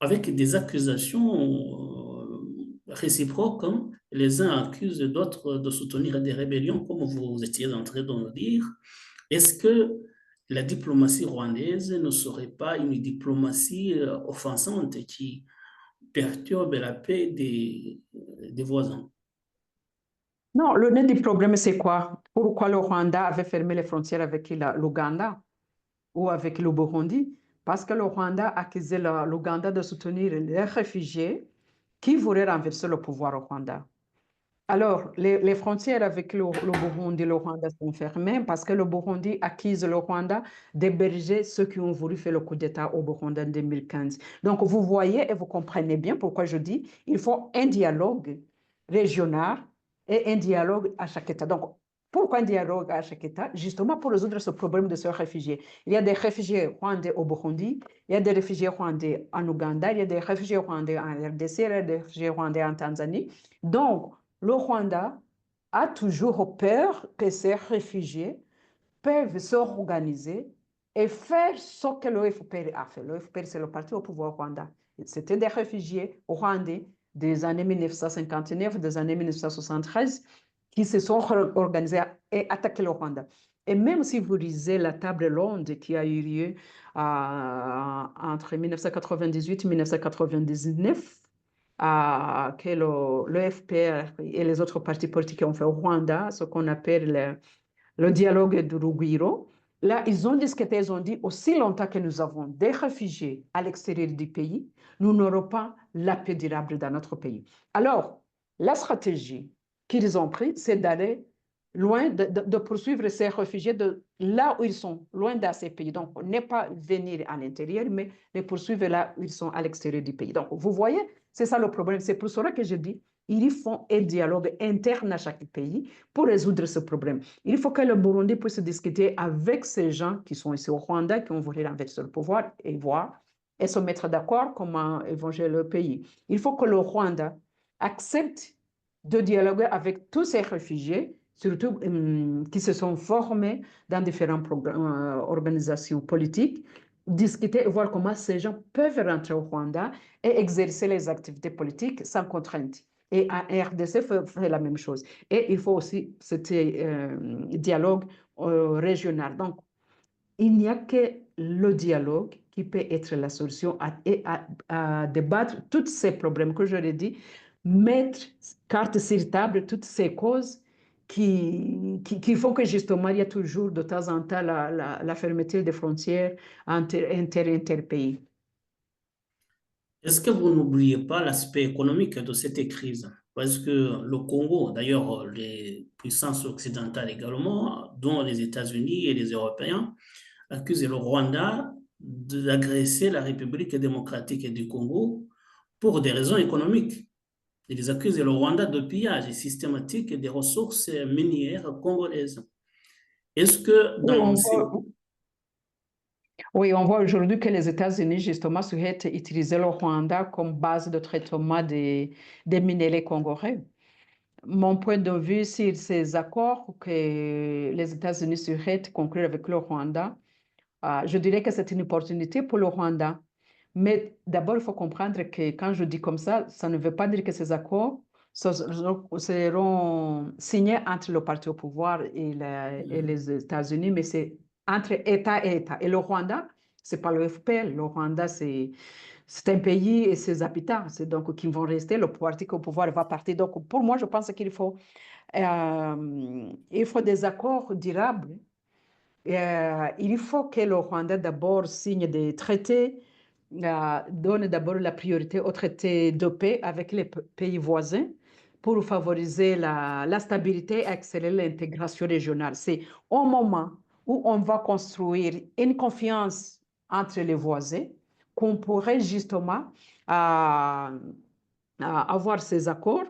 avec des accusations réciproques, hein. Les uns accusent d'autres de soutenir des rébellions, comme vous étiez en train de nous dire. Est-ce que la diplomatie rwandaise ne serait pas une diplomatie offensante qui perturbe la paix des voisins? Non, le nez du problème, c'est quoi? Pourquoi le Rwanda avait fermé les frontières avec l'Ouganda ou avec le Burundi? Parce que le Rwanda accusait l'Ouganda de soutenir les réfugiés qui voulaient renverser le pouvoir au Rwanda. Alors, les frontières avec le Burundi et le Rwanda sont fermées parce que le Burundi accuse le Rwanda d'héberger ceux qui ont voulu faire le coup d'État au Burundi en 2015. Donc, vous voyez et vous comprenez bien pourquoi je dis il faut un dialogue régional et un dialogue à chaque État. Donc, pourquoi un dialogue à chaque État? Justement pour résoudre ce problème de ces réfugiés. Il y a des réfugiés rwandais au Burundi, il y a des réfugiés rwandais en Ouganda, il y a des réfugiés rwandais en RDC, il y a des réfugiés rwandais en Tanzanie. Donc, le Rwanda a toujours peur que ces réfugiés peuvent s'organiser et faire ce que le FPR a fait. Le FPR, c'est le parti au pouvoir Rwanda. C'était des réfugiés rwandais des années 1959, des années 1973, qui se sont organisés et attaqué le Rwanda. Et même si vous lisez la table ronde qui a eu lieu entre 1998 et 1999, que le FPR et les autres partis politiques ont fait au Rwanda, ce qu'on appelle le dialogue de Rugwiro. Là, ils ont discuté, ils ont dit, aussi longtemps que nous avons des réfugiés à l'extérieur du pays, nous n'aurons pas la paix durable dans notre pays. Alors, la stratégie qu'ils ont prise, c'est d'aller loin, de poursuivre ces réfugiés de là où ils sont, loin de ces pays. Donc, ne pas venir à l'intérieur, mais les poursuivre là où ils sont à l'extérieur du pays. Donc, vous voyez, c'est ça le problème. C'est pour cela que je dis, il faut un dialogue interne à chaque pays pour résoudre ce problème. Il faut que le Burundi puisse discuter avec ces gens qui sont ici au Rwanda, qui ont voulu renverser le pouvoir et voir et se mettre d'accord comment évanger le pays. Il faut que le Rwanda accepte de dialoguer avec tous ces réfugiés, surtout qui se sont formés dans différentes organisations politiques, discuter et voir comment ces gens peuvent rentrer au Rwanda et exercer les activités politiques sans contrainte. Et à RDC fait la même chose. Et il faut aussi ce dialogue régional. Donc, il n'y a que le dialogue qui peut être la solution à débattre tous ces problèmes que je l'ai dit, mettre carte sur table toutes ces causes qui font que justement il y a toujours de temps en temps la fermeture des frontières interpays. Est-ce que vous n'oubliez pas l'aspect économique de cette crise? Parce que le Congo, d'ailleurs, les puissances occidentales également, dont les États-Unis et les Européens, accusent le Rwanda d'agresser la République démocratique du Congo pour des raisons économiques. Ils accusent le Rwanda de pillage systématique des ressources minières congolaises. Est-ce que dans ces... Oui, on voit aujourd'hui que les États-Unis, justement, souhaitent utiliser le Rwanda comme base de traitement des minéraux congolais. Mon point de vue sur ces accords que les États-Unis souhaitent conclure avec le Rwanda, je dirais que c'est une opportunité pour le Rwanda Mais d'abord, il faut comprendre que quand je dis comme ça ne veut pas dire que ces accords seront signés entre le parti au pouvoir et les États-Unis, mais c'est entre État et État. Et le Rwanda, c'est pas le FPL. Le Rwanda, c'est un pays et ses habitants. C'est donc qui vont rester. Le parti au pouvoir va partir. Donc, pour moi, je pense qu'il faut des accords durables. Il faut que le Rwanda d'abord signe des traités, donne d'abord la priorité aux traités de paix avec les pays voisins pour favoriser la stabilité et accélérer l'intégration régionale. C'est au moment où on va construire une confiance entre les voisins qu'on pourrait justement avoir ces accords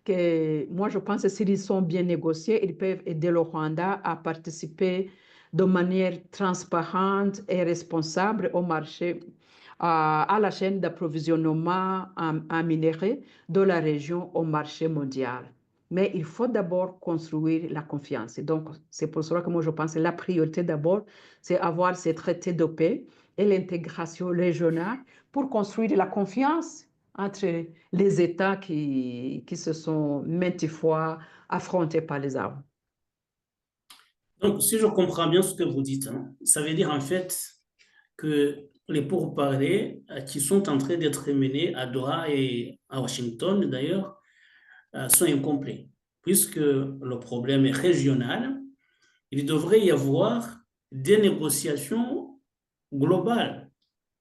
que moi, je pense que s'ils sont bien négociés, ils peuvent aider le Rwanda à participer de manière transparente et responsable au marché, à la chaîne d'approvisionnement en minerais de la région au marché mondial. Mais il faut d'abord construire la confiance. Et donc, c'est pour cela que moi, je pense que la priorité d'abord, c'est avoir ces traités de paix et l'intégration régionale pour construire la confiance entre les États qui se sont maintes fois affrontés par les armes. Donc, si je comprends bien ce que vous dites, hein, ça veut dire en fait que les pourparlers qui sont en train d'être menés à Doha et à Washington, d'ailleurs, sont incomplets. Puisque le problème est régional, il devrait y avoir des négociations globales,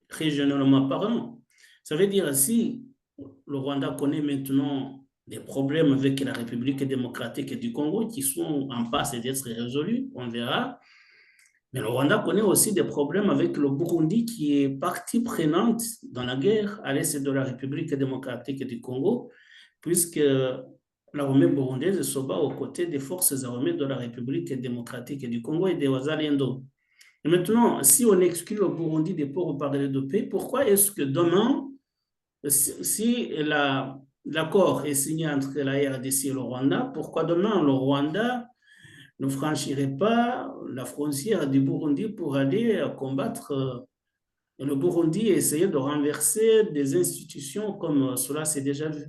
régionalement parlant. Ça veut dire si le Rwanda connaît maintenant des problèmes avec la République démocratique du Congo qui sont en passe d'être résolus, on verra. Mais le Rwanda connaît aussi des problèmes avec le Burundi qui est partie prenante dans la guerre à l'est de la République démocratique du Congo, puisque l'armée burundaise se bat aux côtés des forces armées de la République démocratique du Congo et des Wazalendo. Et maintenant, si on exclut le Burundi des pourparlers de paix, pourquoi est-ce que demain, si l'accord est signé entre la RDC et le Rwanda, pourquoi demain le Rwanda ne franchirait pas la frontière du Burundi pour aller combattre le Burundi et essayer de renverser des institutions comme cela s'est déjà vu?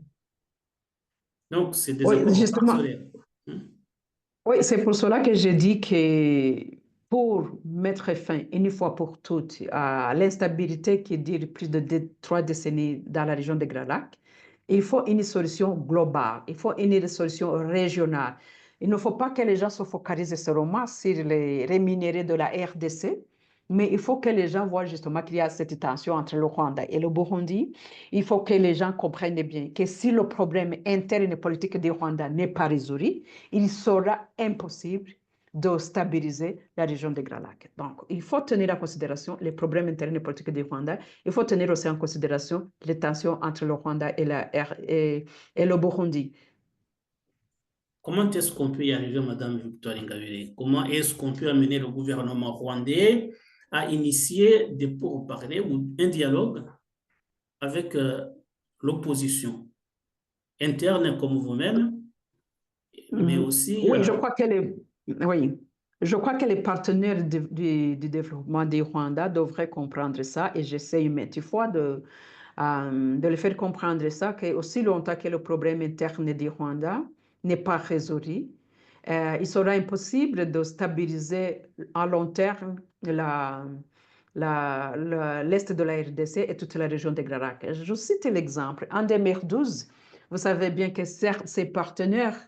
Donc, c'est des Oui, accords justement, parcellaires. oui, c'est pour cela que j'ai dit que pour mettre fin une fois pour toutes à l'instabilité qui dure plus de 3 décennies dans la région des Grands Lacs, il faut une solution globale, il faut une solution régionale. Il ne faut pas que les gens se focalisent seulement sur les rémunérés de la RDC, mais il faut que les gens voient justement qu'il y a cette tension entre le Rwanda et le Burundi. Il faut que les gens comprennent bien que si le problème interne et politique du Rwanda n'est pas résolu, il sera impossible de stabiliser la région des Grands Lacs. Donc, il faut tenir en considération les problèmes internes et politiques du Rwanda. Il faut tenir aussi en considération les tensions entre le Rwanda et le Burundi. Comment est-ce qu'on peut y arriver, Madame Victoire Ingabire? Comment est-ce qu'on peut amener le gouvernement rwandais à initier des pourparlers ou un dialogue avec l'opposition interne comme vous-même, mais aussi Oui, oui, je crois que les partenaires du développement du Rwanda devraient comprendre ça et j'essaie maintes fois de les faire comprendre ça, que aussi longtemps que le problème interne du Rwanda n'est pas résolu, il sera impossible de stabiliser à long terme l'Est de la RDC et toute la région des Grands Lacs. Je cite l'exemple. En 2012, vous savez bien que ces partenaires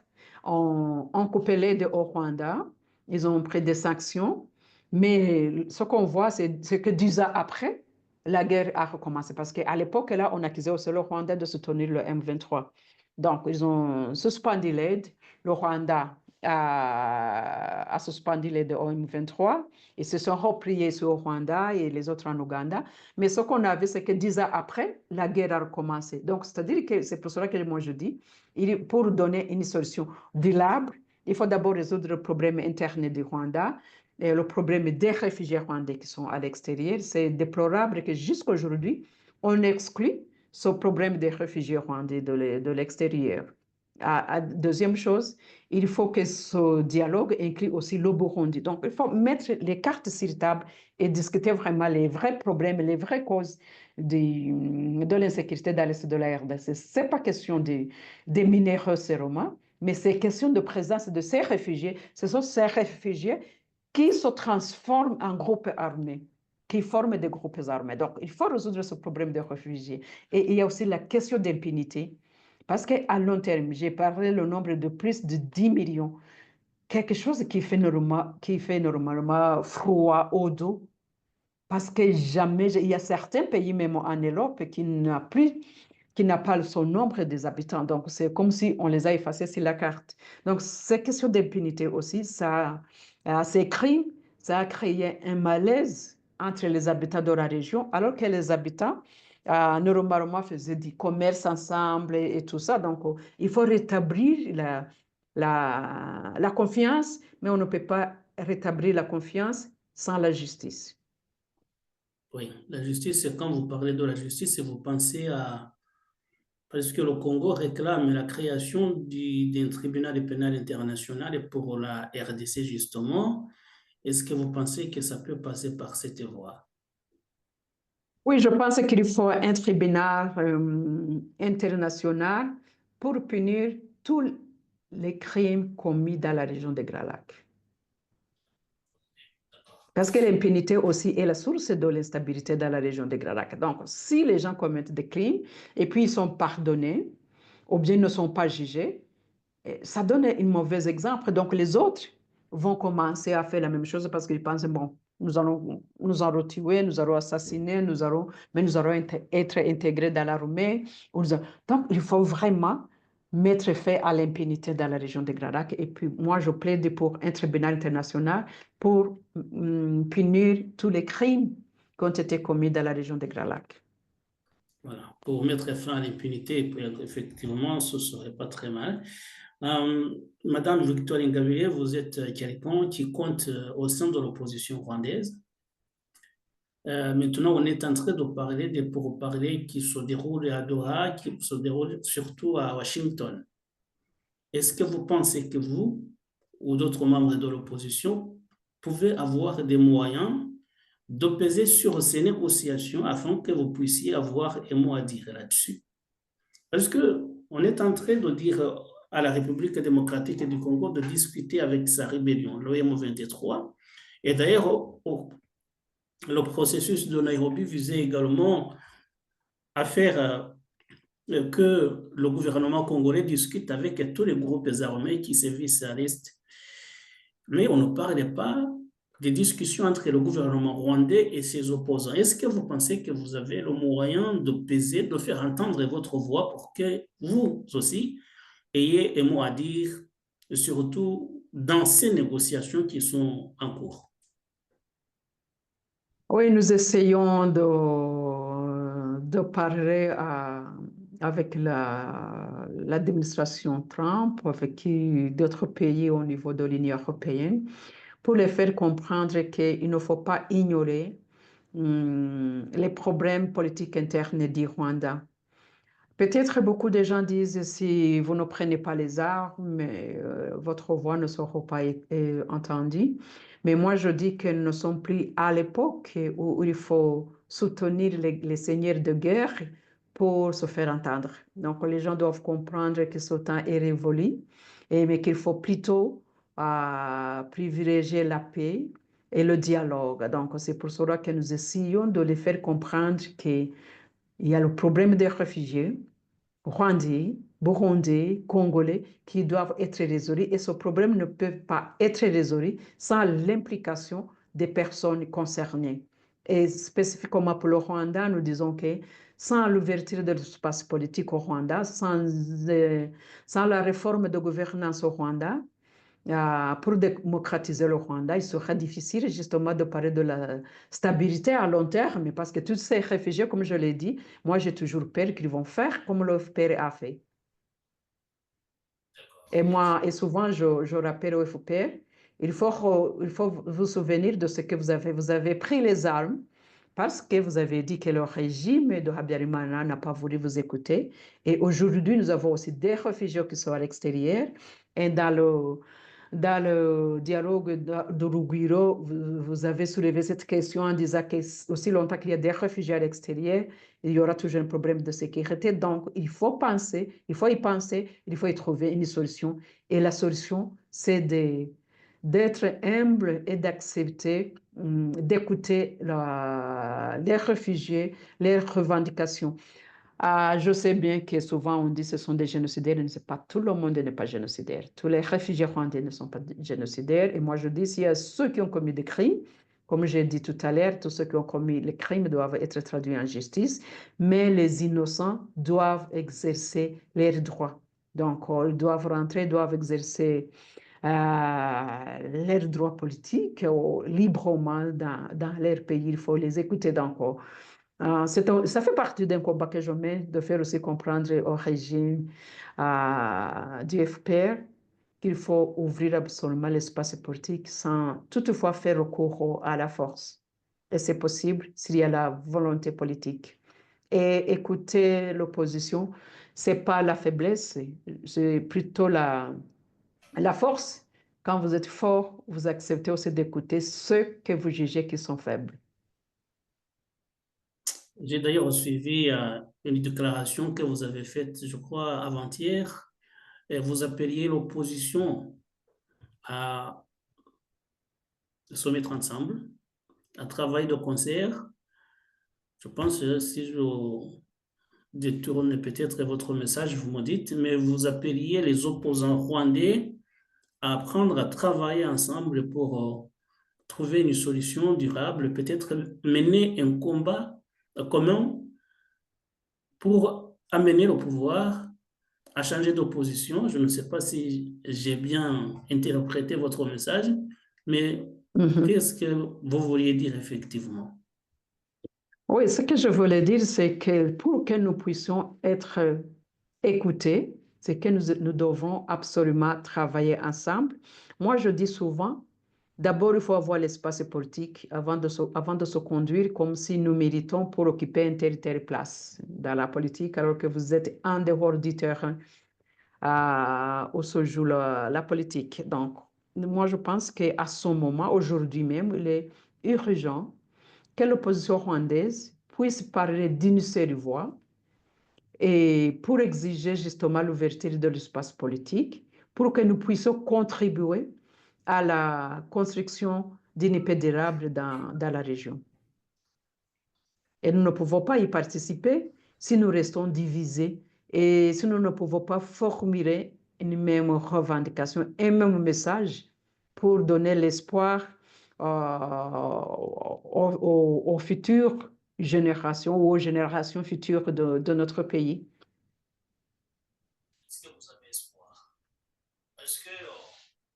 ont coupé l'aide au Rwanda, ils ont pris des sanctions, mais ce qu'on voit, c'est que 10 ans après, la guerre a recommencé parce qu'à l'époque, là, on accusait aussi le Rwanda de soutenir le M23. Donc, ils ont suspendu l'aide. Le Rwanda a suspendu l'aide au M23. Ils se sont repliés sur le Rwanda et les autres en Ouganda. Mais ce qu'on a vu, c'est que 10 ans après, la guerre a recommencé. Donc, c'est-à-dire que c'est pour cela que moi je dis, pour donner une solution durable, il faut d'abord résoudre le problème interne du Rwanda, et le problème des réfugiés rwandais qui sont à l'extérieur. C'est déplorable que jusqu'à aujourd'hui, on exclut ce problème des réfugiés rwandais de l'extérieur. Deuxième chose, il faut que ce dialogue inclue aussi le Burundi. Donc, il faut mettre les cartes sur la table et discuter vraiment les vrais problèmes, les vraies causes de l'insécurité dans l'est de la RDC. Ce n'est pas question des minéraux seulement, mais c'est question de présence de ces réfugiés. Ce sont ces réfugiés qui se transforment en groupes armés, qui forment des groupes armés. Donc, il faut résoudre ce problème des réfugiés. Et il y a aussi la question d'impunité. Parce qu'à long terme, j'ai parlé le nombre de plus de 10 millions, quelque chose qui fait normalement froid au dos, parce que jamais, il y a certains pays, même en Europe, qui n'a pas son nombre des habitants. Donc, c'est comme si on les a effacés sur la carte. Donc, ces questions d'impunité aussi, ces crimes, ça a créé un malaise entre les habitants de la région, alors que les habitants, normalement, faisaient du commerce ensemble et tout ça. Donc, il faut rétablir la confiance, mais on ne peut pas rétablir la confiance sans la justice. Oui, la justice, c'est quand vous parlez de la justice, vous pensez à... Parce que le Congo réclame la création d'un tribunal pénal international pour la RDC, justement. Est-ce que vous pensez que ça peut passer par cette voie? Oui, je pense qu'il faut un tribunal international pour punir tous les crimes commis dans la région de Grand Lac. Parce que l'impunité aussi est la source de l'instabilité dans la région de Grand Lac. Donc, si les gens commettent des crimes et puis ils sont pardonnés ou bien ne sont pas jugés, ça donne un mauvais exemple. Donc, les autres vont commencer à faire la même chose parce qu'ils pensent, bon, nous allons tuer, nous allons assassiner, mais nous allons être intégrés dans l'armée. Donc, il faut vraiment mettre fin à l'impunité dans la région de Grand Lac. Et puis, moi, je plaide pour un tribunal international pour punir tous les crimes qui ont été commis dans la région de Grand Lac. Voilà, pour mettre fin à l'impunité, effectivement, ce ne serait pas très mal. Madame Victoire Ingabire, vous êtes quelqu'un qui compte au sein de l'opposition rwandaise. Maintenant, on est en train de parler des pourparlers qui se déroulent à Doha, qui se déroulent surtout à Washington. Est-ce que vous pensez que vous ou d'autres membres de l'opposition pouvez avoir des moyens de peser sur ces négociations afin que vous puissiez avoir un mot à dire là-dessus? Parce qu'on est en train de dire à la République démocratique du Congo de discuter avec sa rébellion, l'OM23. Et d'ailleurs, le processus de Nairobi visait également à faire que le gouvernement congolais discute avec tous les groupes armés qui sévissent à l'Est. Mais on ne parlait pas des discussions entre le gouvernement rwandais et ses opposants. Est-ce que vous pensez que vous avez le moyen de peser, de faire entendre votre voix pour que vous aussi ayez un mot à dire, surtout dans ces négociations qui sont en cours? Oui, nous essayons de parler avec l'administration Trump, avec d'autres pays au niveau de l'Union européenne, pour les faire comprendre qu'il ne faut pas ignorer les problèmes politiques internes du Rwanda. Peut-être beaucoup de gens disent si vous ne prenez pas les armes, votre voix ne sera pas entendue. Mais moi, je dis que nous ne sommes plus à l'époque où il faut soutenir les seigneurs de guerre pour se faire entendre. Donc, les gens doivent comprendre que ce temps est révolu, mais qu'il faut plutôt privilégier la paix et le dialogue. Donc, c'est pour cela que nous essayons de les faire comprendre que il y a le problème des réfugiés, rwandais, burundais, congolais, qui doivent être résolus. Et ce problème ne peut pas être résolu sans l'implication des personnes concernées. Et spécifiquement pour le Rwanda, nous disons que sans l'ouverture de l'espace politique au Rwanda, sans la réforme de gouvernance au Rwanda, pour démocratiser le Rwanda, il sera difficile justement de parler de la stabilité à long terme, parce que tous ces réfugiés, comme je l'ai dit, moi j'ai toujours peur qu'ils vont faire comme leur père a fait. Et souvent je rappelle au FPR, il faut vous souvenir de ce que vous avez. Vous avez pris les armes parce que vous avez dit que le régime de Habyarimana n'a pas voulu vous écouter. Et aujourd'hui, nous avons aussi des réfugiés qui sont à l'extérieur. Et dans le dialogue de Rugwiro, vous avez soulevé cette question en disant que aussi longtemps qu'il y a des réfugiés à l'extérieur, il y aura toujours un problème de sécurité. Donc, il faut penser, il faut y penser, il faut y trouver une solution. Et la solution, c'est d'être humble et d'accepter, d'écouter les réfugiés, leurs revendications. Je sais bien que souvent on dit que ce sont des génocidaires, mais pas tout le monde n'est pas génocidaire. Tous les réfugiés rwandais ne sont pas génocidaires. Et moi je dis, s'il y a ceux qui ont commis des crimes, comme j'ai dit tout à l'heure, tous ceux qui ont commis les crimes doivent être traduits en justice, mais les innocents doivent exercer leurs droits. Donc, ils doivent rentrer, doivent exercer leurs droits politiques librement dans leur pays. Il faut les écouter. Donc, ça fait partie d'un combat que je mène, de faire aussi comprendre au régime du FPR qu'il faut ouvrir absolument l'espace politique sans toutefois faire recours à la force. Et c'est possible s'il y a la volonté politique. Et écouter l'opposition, c'est pas la faiblesse, c'est plutôt la force. Quand vous êtes fort, vous acceptez aussi d'écouter ceux que vous jugez qui sont faibles. J'ai d'ailleurs suivi une déclaration que vous avez faite, je crois, avant-hier, et vous appeliez l'opposition à se mettre ensemble, à travailler de concert. Je pense, si je détourne peut-être votre message, vous me dites, mais vous appeliez les opposants rwandais à apprendre à travailler ensemble pour trouver une solution durable, peut-être mener un combat commun pour amener le pouvoir à changer d'opposition. Je ne sais pas si j'ai bien interprété votre message, mais qu'est-ce que vous vouliez dire effectivement? Oui, ce que je voulais dire, c'est que pour que nous puissions être écoutés, c'est que nous devons absolument travailler ensemble. Moi, je dis souvent, d'abord, il faut avoir l'espace politique avant de se conduire comme si nous méritons pour occuper une telle place dans la politique, alors que vous êtes en dehors du terrain où se joue la politique. Donc, moi, je pense qu'à ce moment, aujourd'hui même, il est urgent que l'opposition rwandaise puisse parler d'une seule voix et pour exiger justement l'ouverture de l'espace politique, pour que nous puissions contribuer à la construction d'une paix durable dans la région. Et nous ne pouvons pas y participer si nous restons divisés et si nous ne pouvons pas formuler une même revendication, un même message pour donner l'espoir aux futures générations ou aux générations futures de notre pays. Est-ce que vous avez espoir? Parce que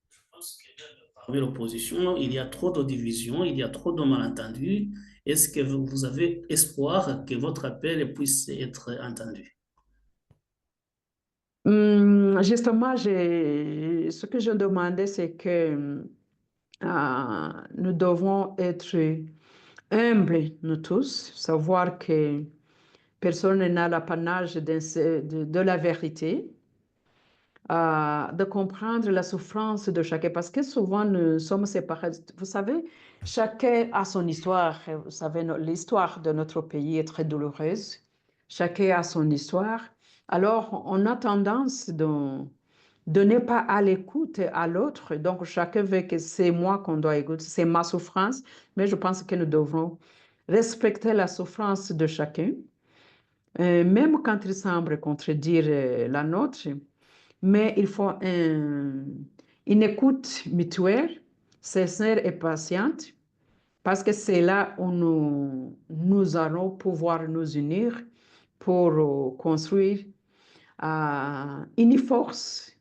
je pense que parmi l'opposition, il y a trop de divisions, il y a trop de malentendus. Est-ce que vous avez espoir que votre appel puisse être entendu? Justement, ce que je demandais, c'est que nous devons être humbles, nous tous, savoir que personne n'a l'apanage de la vérité, de comprendre la souffrance de chacun, parce que souvent nous sommes séparés. Vous savez, chacun a son histoire. Vous savez, l'histoire de notre pays est très douloureuse. Chacun a son histoire. Alors, on a tendance de ne pas à l'écoute à l'autre. Donc, chacun veut que c'est moi qu'on doit écouter, c'est ma souffrance. Mais je pense que nous devons respecter la souffrance de chacun, même quand il semble contredire la nôtre. Mais il faut une écoute mutuelle, sincère et patiente, parce que c'est là où nous allons pouvoir nous unir pour construire une force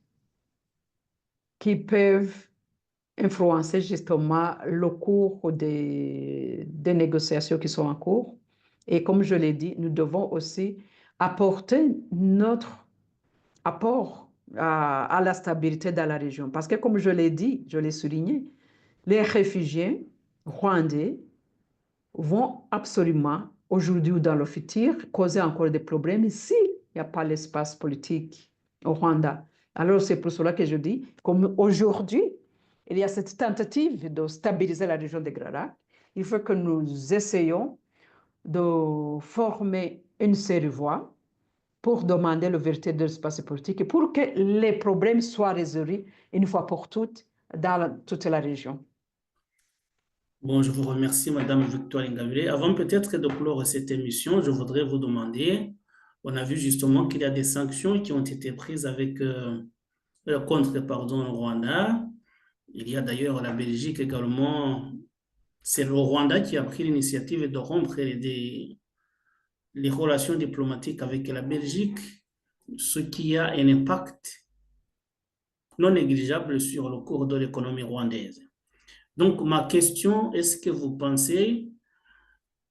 qui peuvent influencer justement le cours des négociations qui sont en cours. Et comme je l'ai dit, nous devons aussi apporter notre apport à la stabilité dans la région. Parce que comme je l'ai dit, je l'ai souligné, les réfugiés rwandais vont absolument, aujourd'hui ou dans le futur, causer encore des problèmes s'il n'y a pas l'espace politique au Rwanda. Alors, c'est pour cela que je dis, comme aujourd'hui, il y a cette tentative de stabiliser la région de Grand Lac, il faut que nous essayions de former une série de voix pour demander l'ouverture de l'espace politique et pour que les problèmes soient résolus une fois pour toutes dans toute la région. Bon, je vous remercie, Madame Victoire Ingabire. Avant peut-être de clore cette émission, je voudrais vous demander, on a vu justement qu'il y a des sanctions qui ont été prises contre pardon, le Rwanda. Il y a d'ailleurs la Belgique également. C'est le Rwanda qui a pris l'initiative de rompre les relations diplomatiques avec la Belgique, ce qui a un impact non négligeable sur le cours de l'économie rwandaise. Donc, ma question, est-ce que vous pensez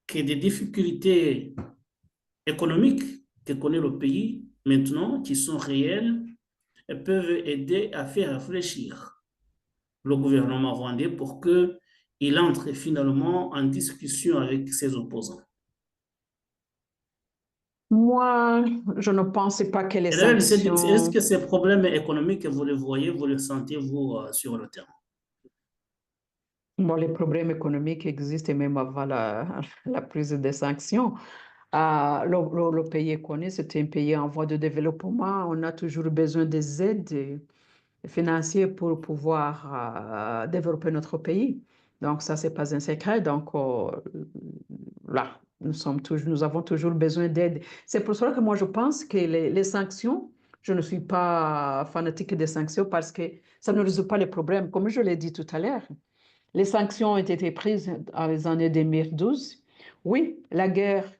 que des difficultés économiques que connaît le pays maintenant, qui sont réelles, peuvent aider à faire réfléchir le gouvernement rwandais pour qu'il entre finalement en discussion avec ses opposants? Moi, je ne pense pas que les Est-ce sanctions... que ces problèmes économiques, vous les voyez, vous les sentez, vous, sur le terrain? Bon, les problèmes économiques existent même avant la prise des sanctions. Le pays est connu, c'est un pays en voie de développement. On a toujours besoin des aides financières pour pouvoir développer notre pays. Donc, ça, c'est pas un secret. Donc, là, nous avons toujours besoin d'aide. C'est pour cela que moi, je pense que les sanctions, je ne suis pas fanatique des sanctions parce que ça ne résout pas les problèmes. Comme je l'ai dit tout à l'heure, les sanctions ont été prises dans les années 2012. Oui, la guerre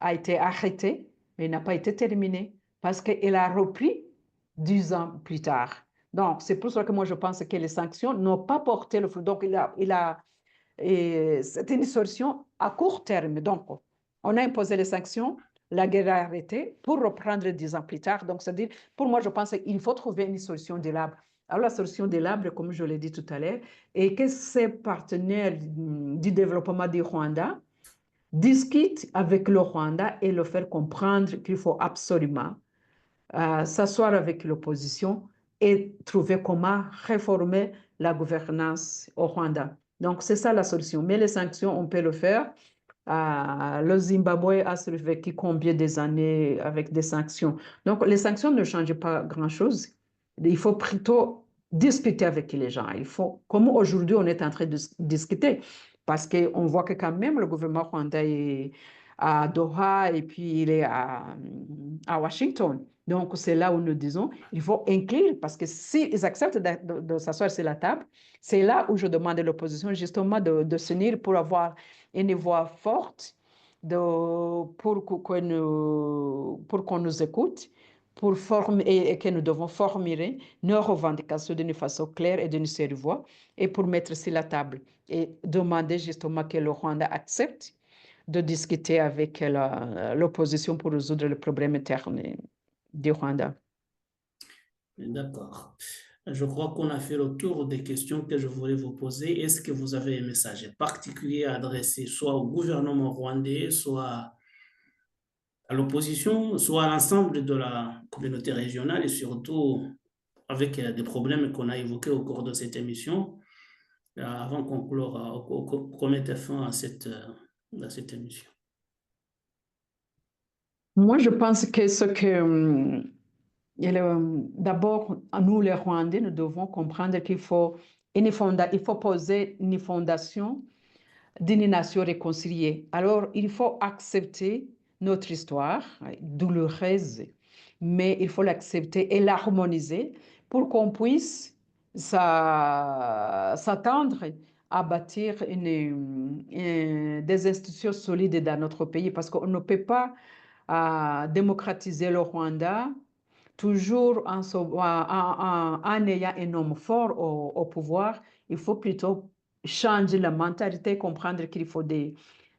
a été arrêtée, mais n'a pas été terminée parce qu'elle a repris 10 ans plus tard. Donc, c'est pour cela que moi, je pense que les sanctions n'ont pas porté le fruit. Donc, c'est une solution à court terme. Donc, on a imposé les sanctions, la guerre a arrêté pour reprendre 10 ans plus tard. Donc, c'est-à-dire, pour moi, je pense qu'il faut trouver une solution durable. Alors, la solution durable, comme je l'ai dit tout à l'heure, est que ces partenaires du développement du Rwanda discutent avec le Rwanda et le faire comprendre qu'il faut absolument s'asseoir avec l'opposition et trouver comment réformer la gouvernance au Rwanda. Donc, c'est ça la solution. Mais les sanctions, on peut le faire. Le Zimbabwe a survécu combien des années avec des sanctions. Donc, les sanctions ne changent pas grand-chose. Il faut plutôt discuter avec les gens. Il faut, comme aujourd'hui, on est en train de discuter, parce qu'on voit que quand même le gouvernement rwandais est à Doha et puis il est à Washington. Donc, c'est là où nous disons, il faut inclure, parce que s'ils acceptent de s'asseoir sur la table, c'est là où je demande à l'opposition justement de s'unir pour avoir une voix forte pour qu'on nous écoute pour former, et que nous devons formuler nos revendications d'une façon claire et d'une seule voix et pour mettre sur la table et demander justement que le Rwanda accepte de discuter avec l'opposition pour résoudre le problème interne du Rwanda. D'accord. Je crois qu'on a fait le tour des questions que je voulais vous poser. Est-ce que vous avez un message particulier à adresser soit au gouvernement rwandais, soit à l'opposition, soit à l'ensemble de la communauté régionale et surtout avec des problèmes qu'on a évoqués au cours de cette émission, avant qu'on mette fin à cette émission? Moi, je pense que d'abord, nous les Rwandais, nous devons comprendre qu'il faut, il faut poser une fondation d'une nation réconciliée. Alors, il faut accepter notre histoire douloureuse, mais il faut l'accepter et l'harmoniser pour qu'on puisse s'attendre à bâtir des institutions solides dans notre pays parce qu'on ne peut pas démocratiser le Rwanda toujours en ayant un homme fort au pouvoir. Il faut plutôt changer la mentalité, comprendre qu'il faut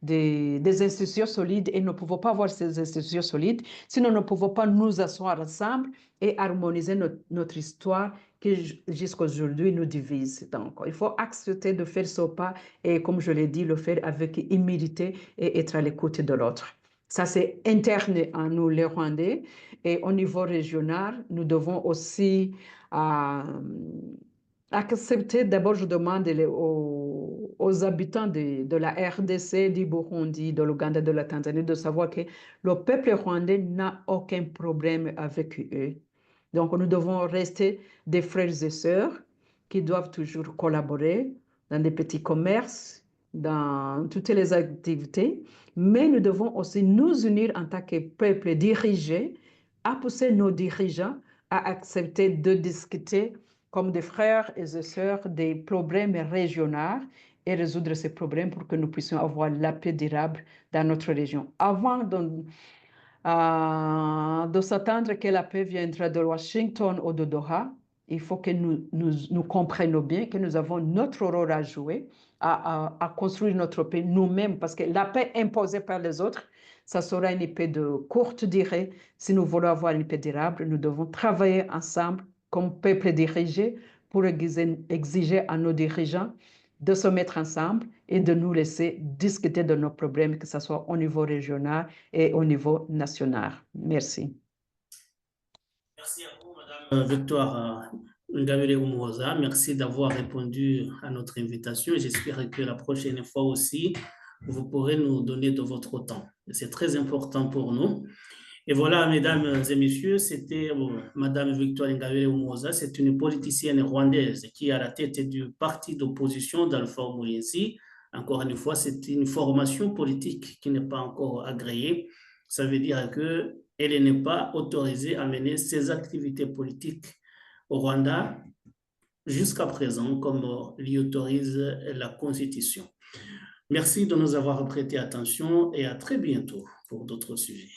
des institutions solides et nous ne pouvons pas avoir ces institutions solides, sinon nous ne pouvons pas nous asseoir ensemble et harmoniser notre histoire qui jusqu'à aujourd'hui nous divise. Donc, il faut accepter de faire ce pas et, comme je l'ai dit, le faire avec humilité et être à l'écoute de l'autre. Ça, c'est interne à nous, les Rwandais. Et au niveau régional, nous devons aussi accepter, d'abord, je demande aux habitants de la RDC, du Burundi, de l'Ouganda, de la Tanzanie, de savoir que le peuple rwandais n'a aucun problème avec eux. Donc, nous devons rester des frères et sœurs qui doivent toujours collaborer dans des petits commerces, dans toutes les activités, mais nous devons aussi nous unir en tant que peuple dirigé, à pousser nos dirigeants à accepter de discuter comme des frères et des sœurs des problèmes régionaux et résoudre ces problèmes pour que nous puissions avoir la paix durable dans notre région. Avant de s'attendre que la paix viendra de Washington ou de Doha, il faut que nous comprenions bien que nous avons notre rôle à jouer, à construire notre paix nous-mêmes, parce que la paix imposée par les autres, ça sera une paix de courte durée. Si nous voulons avoir une paix durable, nous devons travailler ensemble comme peuple dirigé pour exiger à nos dirigeants de se mettre ensemble et de nous laisser discuter de nos problèmes, que ce soit au niveau régional et au niveau national. Merci. Merci à vous, Madame Victoire Ngabire Umuhoza. Merci d'avoir répondu à notre invitation. J'espère que la prochaine fois aussi, vous pourrez nous donner de votre temps. C'est très important pour nous. Et voilà, mesdames et messieurs, c'était Madame Victoire Ngabire Umuhoza. C'est une politicienne rwandaise qui est à la tête du parti d'opposition d'Alpha Omuyenzi. Encore une fois, c'est une formation politique qui n'est pas encore agréée. Ça veut dire qu'elle n'est pas autorisée à mener ses activités politiques au Rwanda jusqu'à présent, comme l'y autorise la Constitution. Merci de nous avoir prêté attention et à très bientôt pour d'autres sujets.